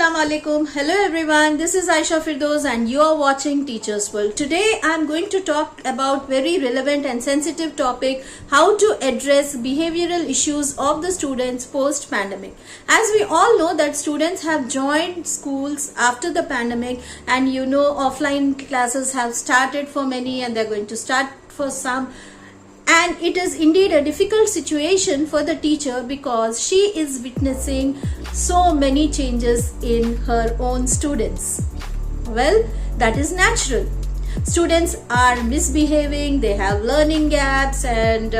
Assalamu alaikum. Hello everyone. This is Aisha Firdaus and you are watching Teachers World. Today I am going to talk about very relevant and sensitive topic, how to address behavioral issues of the students post pandemic. As we all know that students have joined schools after the pandemic, and you know offline classes have started for many and they're going to start for some. And it is indeed a difficult situation for the teacher because she is witnessing so many changes in her own students. Well, that is natural. Students are misbehaving, they have learning gaps, and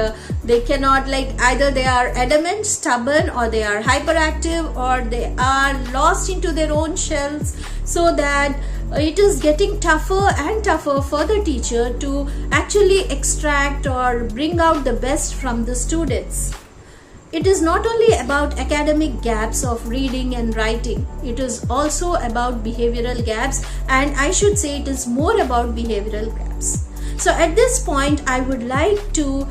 they cannot, either they are adamant, stubborn, or they are hyperactive, or they are lost into their own shells, so that it is getting tougher and tougher for the teacher to actually extract or bring out the best from the students. It is not only about academic gaps of reading and writing, it is also about behavioral gaps, and I should say it is more about behavioral gaps. So at this point, I would like to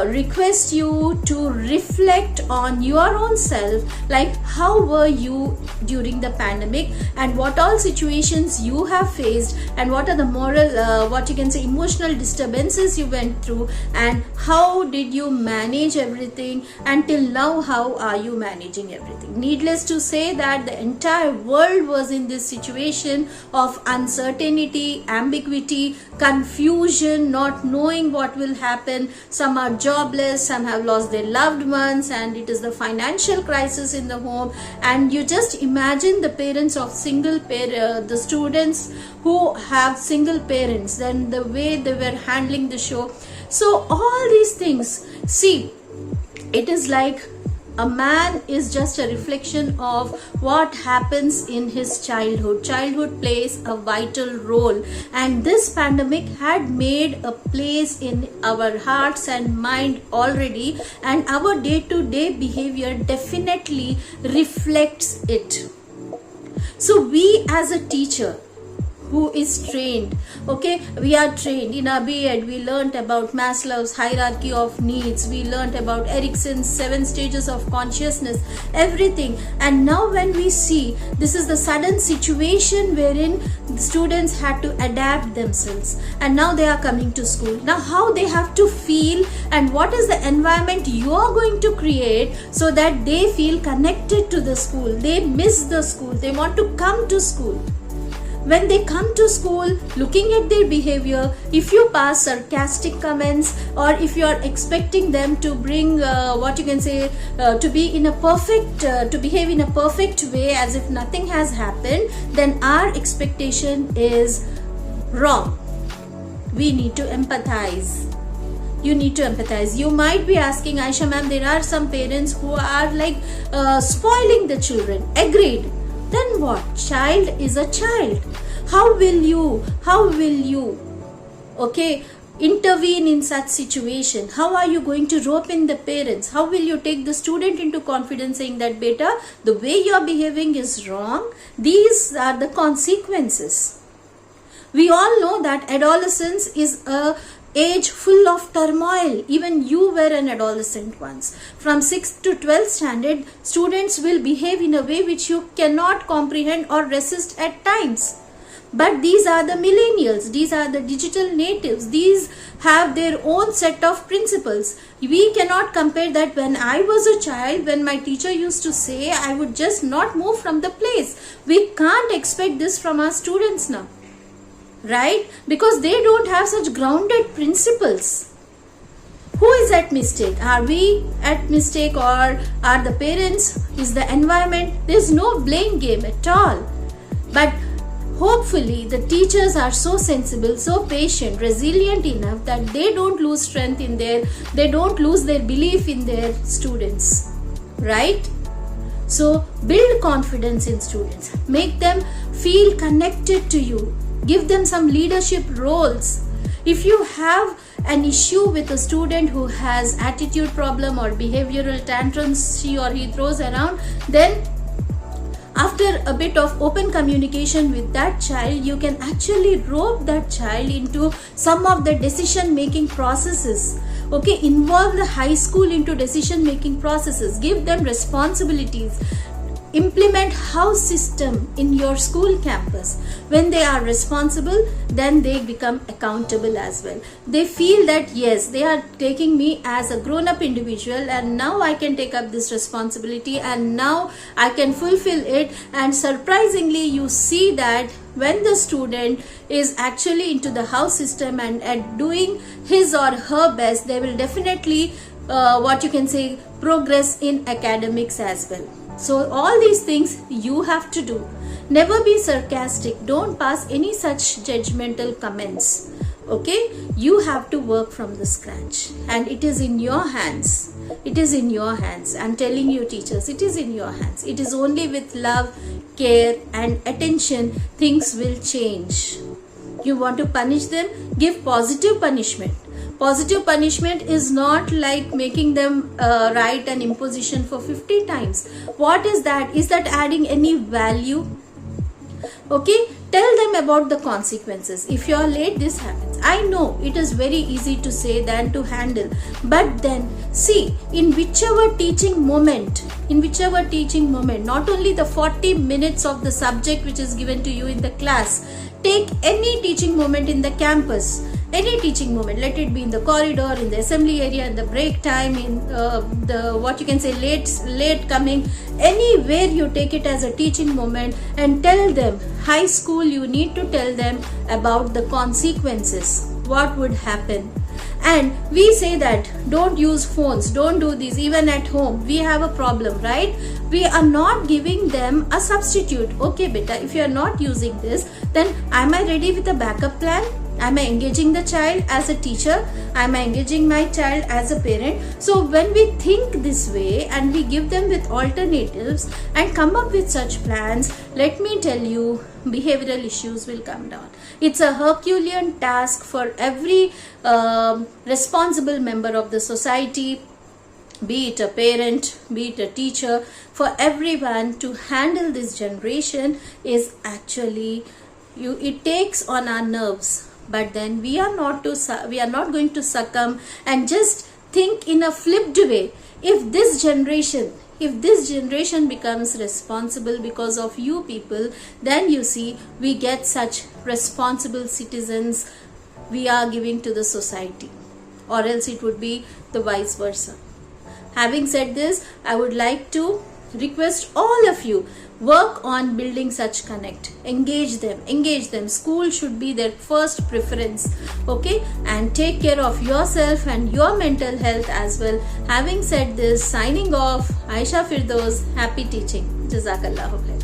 request you to reflect on your own self, like how were you during the pandemic and what all situations you have faced, and what are the moral, emotional disturbances you went through, and how did you manage everything, and till now how are you managing everything. Needless to say that the entire world was in this situation of uncertainty, ambiguity, confusion, not knowing what will happen. Some are jobless, some have lost their loved ones, and it is the financial crisis in the home. And you just imagine the parents of the students who have single parents, then the way they were handling the show. So all these things, see, it is like a man is just a reflection of what happens in his childhood. Childhood plays a vital role, and this pandemic had made a place in our hearts and mind already, and our day-to-day behavior definitely reflects it. So we as a teacher who is trained, we are trained in our B.Ed. We learnt about Maslow's hierarchy of needs, we learnt about Erickson's 7 stages of consciousness, everything. And now when we see this is the sudden situation wherein the students had to adapt themselves, and now they are coming to school. Now how they have to feel, and what is the environment you are going to create so that they feel connected to the school, they miss the school, they want to come to school. When they come to school, looking at their behavior, if you pass sarcastic comments, or if you are expecting them to bring to behave in a perfect way as if nothing has happened, then our expectation is wrong. We need to empathize. You need to empathize. You might be asking, Aisha ma'am, there are some parents who are spoiling the children. Agreed. Then what? Child is a child. How will you intervene in such situation? How are you going to rope in the parents? How will you take the student into confidence, saying that beta, the way you are behaving is wrong, these are the consequences. We all know that adolescence is a age full of turmoil. Even you were an adolescent once. From 6th to 12th standard, students will behave in a way which you cannot comprehend or resist at times. But these are the millennials, these are the digital natives, these have their own set of principles. We cannot compare that. When I was a child, when my teacher used to say, I would just not move from the place. We can't expect this from our students now. Right? Because they don't have such grounded principles. Who is at mistake? Are we at mistake, or are the parents? Is the environment? There's no blame game at all. But hopefully the teachers are so sensible, so patient, resilient enough that they don't lose strength they don't lose their belief in their students. Right? So build confidence in students. Make them feel connected to you. Give them some leadership roles. If you have an issue with a student who has attitude problem or behavioral tantrums she or he throws around, then after a bit of open communication with that child, you can actually rope that child into some of the decision making processes. Involve the high school into decision making processes. Give them responsibilities. implement house system in your school campus. When they are responsible, then they become accountable as well. They feel that yes, they are taking me as a grown-up individual, and now I can take up this responsibility, and now I can fulfill it. And surprisingly, you see that when the student is actually into the house system and at doing his or her best, they will definitely progress in academics as well. So all these things you have to do. Never be sarcastic. Don't pass any such judgmental comments. Okay, you have to work from the scratch, and it is in your hands. It is in your hands. I'm telling you, teachers, it is in your hands. It is only with love, care and attention things will change. You want to punish them? Give positive punishment. Positive punishment is not like making them write an imposition for 50 times. What is that? Is that adding any value? Okay, tell them about the consequences. If you are late, this happens. I know it is very easy to say than to handle, but then see, in whichever teaching moment, not only the 40 minutes of the subject which is given to you in the class, take any teaching moment in the campus. Any teaching moment, let it be in the corridor, in the assembly area, in the break time, in late coming, anywhere you take it as a teaching moment, and tell them. High school, you need to tell them about the consequences, what would happen. And we say that don't use phones, don't do this. Even at home we have a problem, right? We are not giving them a substitute. Okay beta, if you are not using this, then am I ready with a backup plan? Am I engaging the child as a teacher? Am I engaging my child as a parent? So when we think this way and we give them with alternatives and come up with such plans, let me tell you, behavioral issues will come down. It's a Herculean task for every responsible member of the society, be it a parent, be it a teacher, for everyone to handle this generation is actually, it takes on our nerves. But then we are not going to succumb and just think in a flipped way. If this generation becomes responsible because of you people, then you see we get such responsible citizens we are giving to the society, or else it would be the vice versa. Having said this, I would like to request all of you, work on building such connect. Engage them. School should be their first preference. Okay, and take care of yourself and your mental health as well. Having said this, signing off, Aisha Firdaus. Happy teaching. Jazakallahu khair.